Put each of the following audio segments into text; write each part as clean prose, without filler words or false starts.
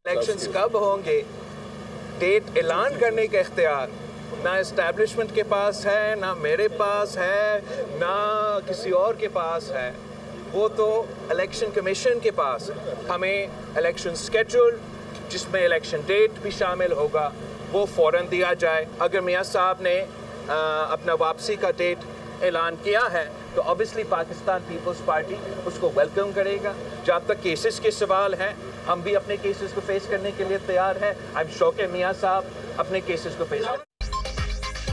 Elections कब होंगे, date ऐलान करने का इख्तियार ना इस्टेब्लिशमेंट के पास है, ना मेरे पास है, ना किसी और के पास है। वो तो इलेक्शन कमीशन के पास है। हमें इलेक्शन स्केड्यूल जिसमें इलेक्शन डेट भी शामिल होगा वो फ़ौरन दिया जाए। अगर मियाँ साहब ने अपना वापसी का डेट ऐलान किया है तो ऑब्वियसली पाकिस्तान पीपल्स पार्टी उसको वेलकम करेगा। जब तक केसेस के सवाल हैं हम भी अपने केसेस को फेस करने के लिए तैयार हैं। आई एम श्योर कि मियाँ साहब अपने केसेस को फेस करेंगे।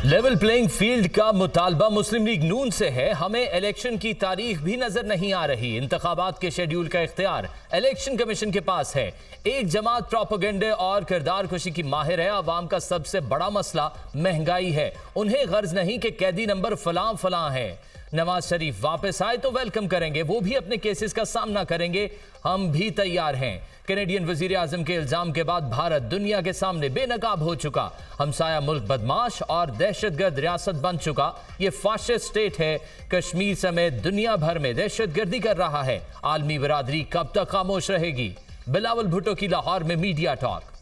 लेवल प्लेइंग फील्ड का मुतालबा मुस्लिम लीग नून से है। हमें इलेक्शन की तारीख भी नजर नहीं आ रही। इंतखाबात के शेड्यूल का इख्तियार इलेक्शन कमीशन के पास है। एक जमात प्रोपेगेंडे और किरदार कुशी की माहिर है। अवाम का सबसे बड़ा मसला महंगाई है। उन्हें गर्ज नहीं कि कैदी नंबर फलां फलां है। नवाज शरीफ वापस आए तो वेलकम करेंगे, वो भी अपने केसेस का सामना करेंगे। हम भी तैयार हैं। कैनेडियन वजीर आजम के इल्जाम के बाद भारत दुनिया के सामने बेनकाब हो चुका। हमसाया मुल्क बदमाश और दहशतगर्द रियासत बन चुका। ये फाशिस्ट स्टेट है। कश्मीर समेत दुनिया भर में दहशतगर्दी कर रहा है। आलमी बरादरी कब तक खामोश रहेगी? बिलावल भुट्टो की लाहौर में मीडिया टॉक।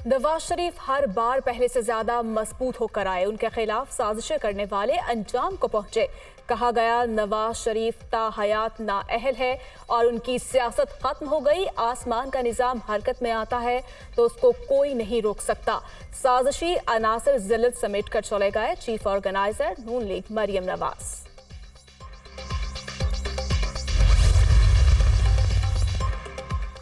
नवाज शरीफ हर बार पहले से ज्यादा मजबूत होकर आए। उनके खिलाफ साजिशें करने वाले अंजाम को पहुंचे। कहा गया नवाज शरीफ ताहयात नाअहल है और उनकी सियासत खत्म हो गई। आसमान का निजाम हरकत में आता है तो उसको कोई नहीं रोक सकता। साजिशी अनासर जिल्लत समेट कर चले गए चीफ ऑर्गेनाइजर नून लीग मरियम नवाज।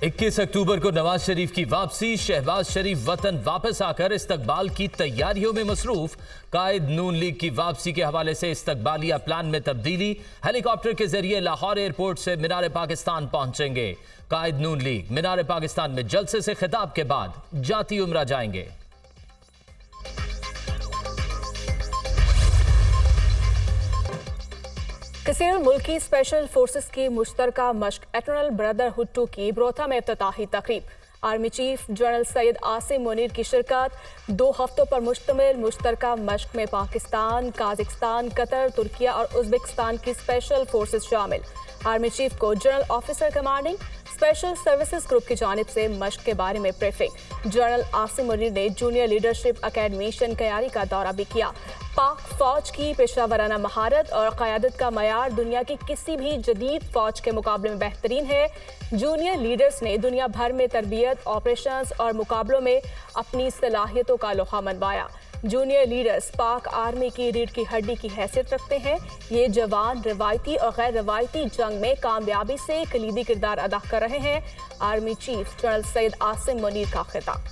21 अक्टूबर को नवाज शरीफ की वापसी। शहबाज शरीफ वतन वापस आकर इस्तकबाल की तैयारियों में मसरूफ। कायद नून लीग की वापसी के हवाले से इस्तकबालिया प्लान में तब्दीली। हेलीकॉप्टर के जरिए लाहौर एयरपोर्ट से मीनार पाकिस्तान पहुंचेंगे। कायद नून लीग मीनार पाकिस्तान में जलसे से खिताब के बाद जाती उम्रा जाएंगे। कसीर मुल्की स्पेशल फोर्सेस की मुश्तरका मश्क एटर्नल ब्रदरहुड 2 की ब्रोथा में इफ्तिताही तकरीब। Army chief general Syed Asim Munir की शिरकत। 2 हफ्तों पर मुश्तमिल मुश्तरका मश्क में पाकिस्तान, काजाकिस्तान, कतर, तुर्किया और उज्बेकिस्तान की स्पेशल फोर्सेस शामिल। आर्मी चीफ को general officer commanding special services group की जानिब से मश्क के बारे में ब्रीफिंग। जनरल आसिम मुनीर ने जूनियर लीडरशिप अकेडमी शनकयारी का दौरा भी किया। पाक फौज की पेशा वराना महारत और क़यादत का मयार दुनिया की किसी भी जदीद फौज के मुकाबले में बेहतरीन है। जूनियर लीडर्स ने दुनिया भर में तरबियत, ऑपरेशंस और मुकाबलों में अपनी सलाहियतों का लोहा मनवाया। जूनियर लीडर्स पाक आर्मी की रीढ़ की हड्डी की हैसियत रखते हैं। ये जवान रवायती और गैर रवायती जंग में कामयाबी से कलीदी किरदार अदा कर रहे हैं। Army chief general Syed Asim Munir का खिताब।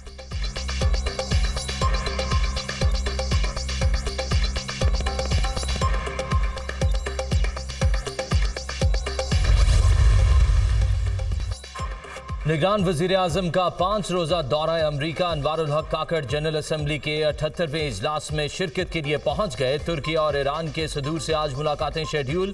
निगरान वजीर आजम का 5 रोजा दौरा अमरीका। अनवारुल हक काकड़ जनरल असम्बली के 78वें इजलास में शिरकत के लिए पहुंच गए। तुर्की और ईरान के सदूर से आज मुलाकातें schedule.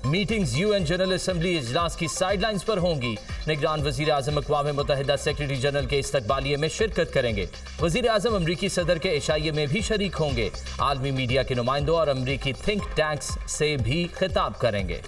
Meetings UN general assembly इजलास की साइडलाइंस पर होंगी। निगरान वजीर आजम अक़वाम मुत्तहिदा सेक्रेटरी जनरल के इस्तकबालिये में शिरकत करेंगे। वजीर आजम अमरीकी सदर के इशाइये में भी शरीक होंगे। आलमी मीडिया के नुमाइंदों और अमरीकी थिंक टैंक्स से भी खिताब करेंगे।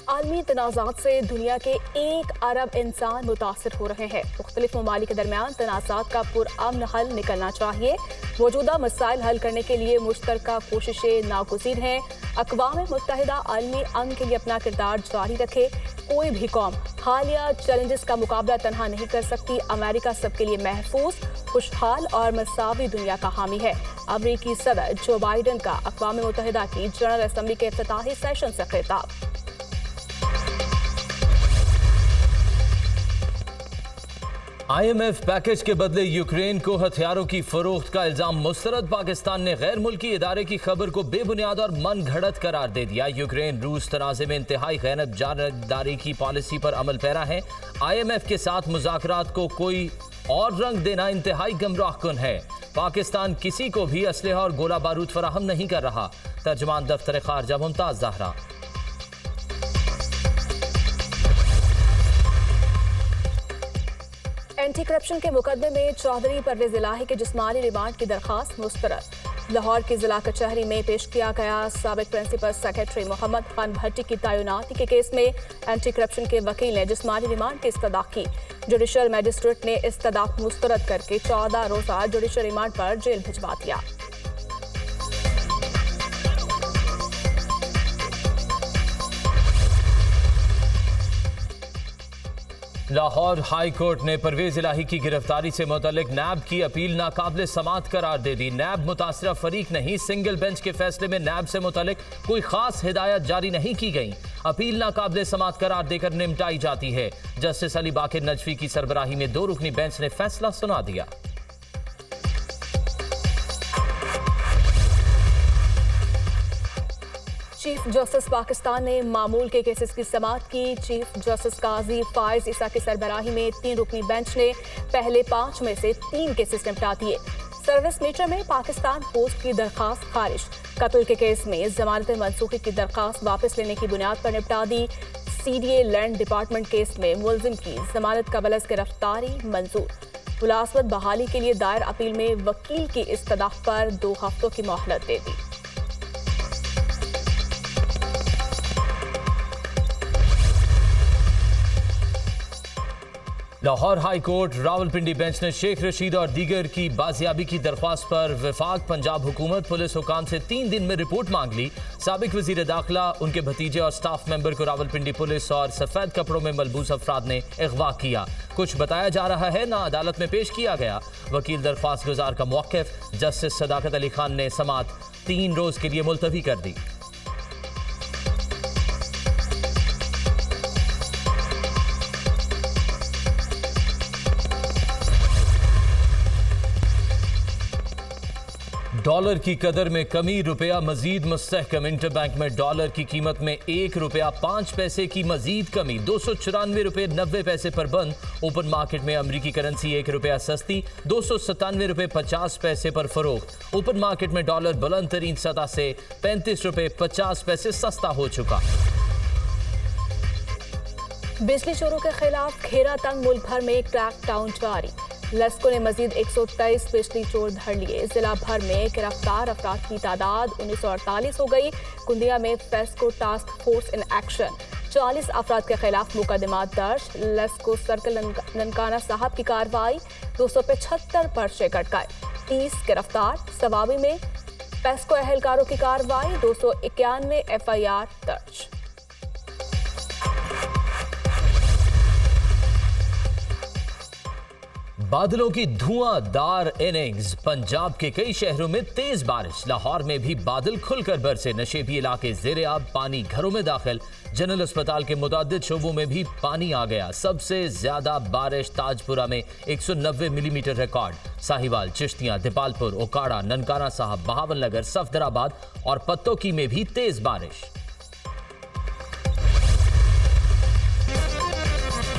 आलमी तनाज़ात से दुनिया के 1 अरब इंसान मुतासर हो रहे हैं। मुख्तलिफ ममालिक के दरमियान तनाज़ात का पुरअमन हल निकलना चाहिए। मौजूदा मसाइल हल करने के लिए मुश्तरका कोशिशें नागुज़ीर हैं। अक़वाम मुत्तहिदा आलमी अमन के लिए अपना किरदार जारी रखे। कोई भी कौम हालिया चैलेंजेस का मुकाबला तनहा नहीं कर सकती। अमेरिका सबके लिए महफूज, खुशहाल और मसावी दुनिया का हामी है। अमरीकी सदर जो बाइडन का अक़वाम मुत्तहिदा की जनरल असम्बली के इफ्तिताही सेशन से खिताब। IMF पैकेज के बदले यूक्रेन को हथियारों की फरोख्त का इल्जाम मुस्तरद। पाकिस्तान ने गैर मुल्की इदारे की खबर को बेबुनियाद और मन घड़त करार दे दिया। यूक्रेन रूस तनाज़े में इंतहाई गैर जानबदारी की पॉलिसी पर अमल पैरा है। IMF के साथ मुज़ाकरात को कोई और रंग देना इंतहाई गमराहकुन है। पाकिस्तान किसी को भी असलहा और गोला बारूद फराहम नहीं कर रहा। तर्जुमान दफ्तर खारजा मुमताज ज़हरा। एंटी करप्शन के मुकदमे में चौधरी परवेज इलाही के जिस्मानी रिमांड की दरखास्त मुस्तरद। लाहौर की जिला कचहरी में पेश किया गया साबिक प्रिंसिपल सेक्रेटरी मोहम्मद खान भट्टी की तैनाती के केस में एंटी करप्शन के वकील ने जिस्मानी रिमांड की इस्तदा की। जुडिशल मजिस्ट्रेट ने इस्तदा मुस्तरद करके 14 रोजा जुडिशल रिमांड पर जेल भिजवा दिया। लाहौर हाई कोर्ट ने परवेज इलाही की गिरफ्तारी से मुतल्लिक नैब की अपील नाकाबिल समाअत करार दे दी। नैब मुतासिरा फरीक नहीं, सिंगल बेंच के फैसले में नैब से मुतल्लिक कोई खास हिदायत जारी नहीं की गई। अपील नाकाबिल समाअत करार देकर निपटाई जाती है। जस्टिस अली बाकिर नजफी की सरबराही में 2 रुकनी बेंच ने फैसला सुना दिया। चीफ जस्टिस पाकिस्तान ने मामूल के केसेस की समाअत की। चीफ जस्टिस काजी फायज ईसा की सरबराही में 3 रुकनी बेंच ने पहले 5 में से 3 केसेस निपटा दिए। सर्विस मीटर में पाकिस्तान पोस्ट की दरखास्त खारिज। कत्ल के केस में जमानत मनसूखी की दरखास्त वापस लेने की बुनियाद पर निपटा दी। CDA लैंड डिपार्टमेंट केस में मुलजिम की जमानत कबल अज़ गिरफ्तारी मंजूर। मुलाजमत बहाली के लिए दायर अपील में वकील की इस्तदा पर 2 हफ्तों की मोहलत दे दी। Lahore high court Rawalpindi bench ने शेख रशीद और दीगर की बाजियाबी की दरख्वास्त पर वफाक पंजाब हुकूमत पुलिस हुकाम से 3 दिन में रिपोर्ट मांग ली। साबिक वजीर दाखिला, उनके भतीजे और स्टाफ मेंबर को रावलपिंडी पुलिस और सफेद कपड़ों में मलबूस अफराद ने अगवा किया। कुछ बताया जा रहा है ना अदालत में पेश किया गया। वकील दरख्वास्त गुजार का मौक़िफ़ जस्टिस सदाकत अली खान ने समाअत 3 रोज के लिए मुलतवी कर दी। डॉलर की कदर में कमी, रुपया मजीद मुस्तहकम। इंटरबैंक में डॉलर की कीमत में 1 रुपया 5 पैसे की मजीद कमी, 294 रुपये 90 पैसे पर बंद। ओपन मार्केट में अमरीकी करेंसी 1 रुपया सस्ती, 297 रुपये 50 पैसे पर फरोख्त। ओपन मार्केट में डॉलर बुलंद तरीन सतह से 35 रुपये 50 पैसे सस्ता हो चुका। बिजली चोरों के खिलाफ घेरा तंग, मुल्क भर में क्रैकडाउन जारी। लस्को ने मजीद 123 बिजली चोर धर लिए। जिला भर में गिरफ्तार अफराद की तादाद 1948 हो गई। कुंदिया में FESCO task force in action, 40 अफराद के खिलाफ मुकदमात दर्ज। लस्को सर्कल ननकाना साहब की कार्रवाई, 275 पर्चे कटकाए, 30 गिरफ्तार। सवाबी में फेस्को एहलकारों की कार्रवाई, 291 FIR दर्ज। बादलों की धुआंधार इनिंग्स, पंजाब के कई शहरों में तेज बारिश। लाहौर में भी बादल खुलकर बरसे, नशेबी इलाके ज़ेरे-आब, पानी घरों में दाखिल। जनरल अस्पताल के मुतादिद शोबों में भी पानी आ गया। सबसे ज्यादा बारिश ताजपुरा में 190 मिलीमीटर रिकॉर्ड। साहिवाल, चिश्तियां, दीपालपुर, ओकाड़ा, ननकाना साहब, बहावल नगर, सफदराबाद और पत्तोकी में भी तेज बारिश।